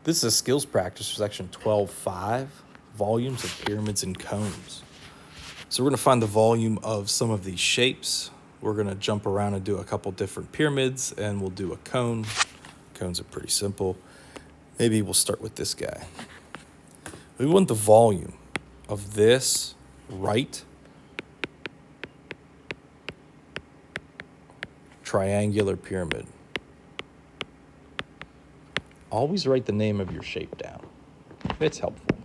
This is a skills practice for section 12.5, volumes of pyramids and cones. So we're going to find the volume of some of these shapes. We're going to jump around and do a couple different pyramids, and we'll do a cone. Cones are pretty simple. Maybe we'll start with this guy. We want the volume of this right triangular pyramid. Always write the name of your shape down. It's helpful.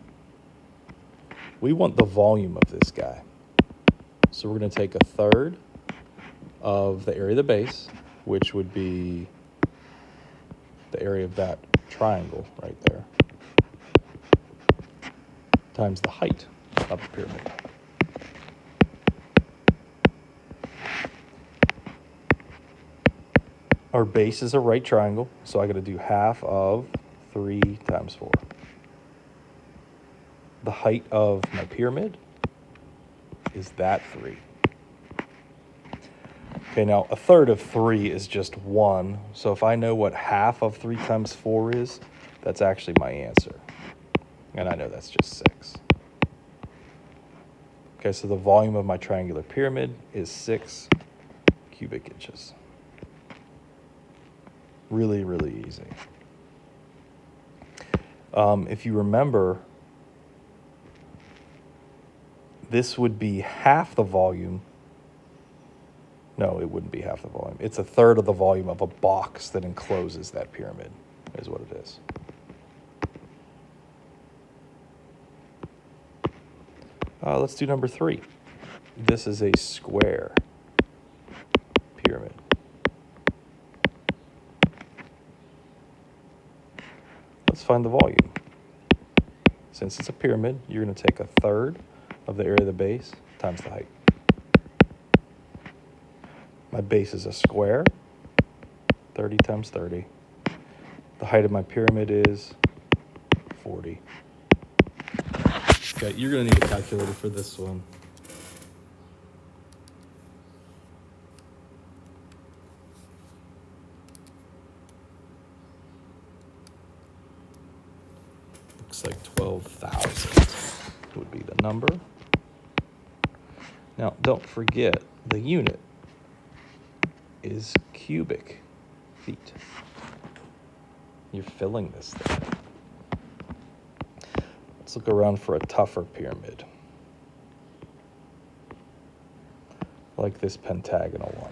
We want the volume of this guy. So we're going to take a third of the area of the base, which would be the area of that triangle right there, times the height of the pyramid. Our base is a right triangle, so I got to do half of 3 times 4. The height of my pyramid is that 3. Okay, now a third of 3 is just 1, so if I know what half of 3 times 4 is, that's actually my answer. And I know that's just 6. Okay, so the volume of my triangular pyramid is 6 cubic inches. Really, really easy. If you remember, this would be half the volume. No, it wouldn't be half the volume. It's a third of the volume of a box that encloses that pyramid, is what it is. Let's do number 3. This is a square pyramid. Let's find the volume. Since it's a pyramid, you're going to take a third of the area of the base times the height. My base is a square, 30 times 30. The height of my pyramid is 40. Okay, you're going to need a calculator for this one. Looks like 12,000 would be the number. Now, don't forget, the unit is cubic feet. You're filling this thing. Let's look around for a tougher pyramid, like this pentagonal one.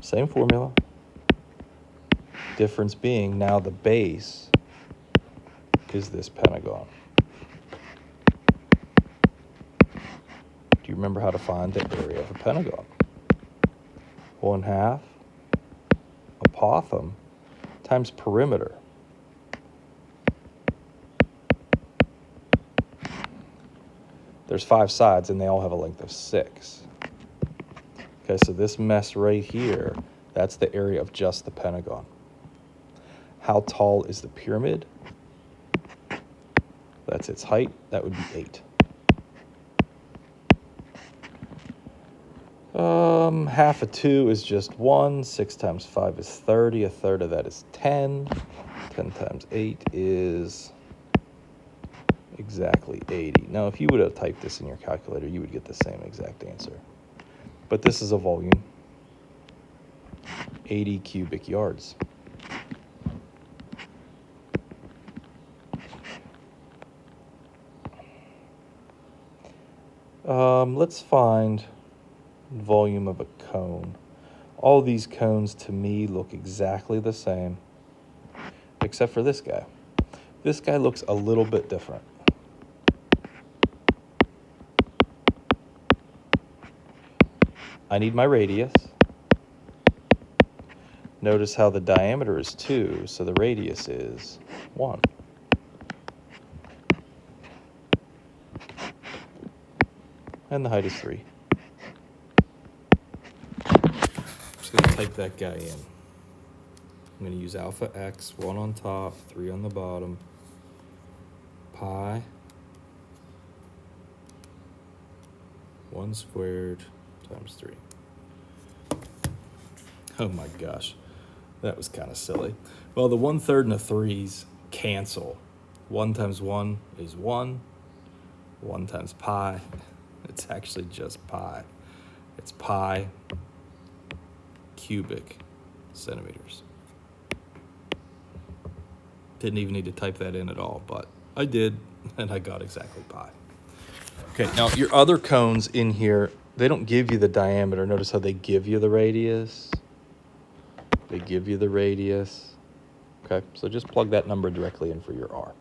Same formula. Difference being now the base is this pentagon. Do you remember how to find the area of a pentagon? 1/2 apothem times perimeter. There's 5 sides and they all have a length of 6. Okay, so this mess right here, that's the area of just the pentagon. How tall is the pyramid? That's its height. That would be 8. Half of 2 is just 1. 6 times 5 is 30. A third of that is 10. 10 times 8 is exactly 80. Now, if you would have typed this in your calculator, you would get the same exact answer. But this is a volume, 80 cubic yards. Let's find volume of a cone. All these cones to me look exactly the same, except for this guy. This guy looks a little bit different. I need my radius. Notice how the diameter is 2, so the radius is 1. And the height is 3. I'm just going to type that guy in. I'm going to use alpha x, 1 on top, 3 on the bottom, pi 1 squared times 3. Oh my gosh, that was kind of silly. Well, the 1/3 and the 3's cancel. 1 times 1 is 1. 1 times pi, it's actually just pi. It's pi cubic centimeters. Didn't even need to type that in at all, but I did, and I got exactly pi. Okay, now your other cones in here, they don't give you the diameter. Notice how they give you the radius. They give you the radius. Okay, so just plug that number directly in for your R.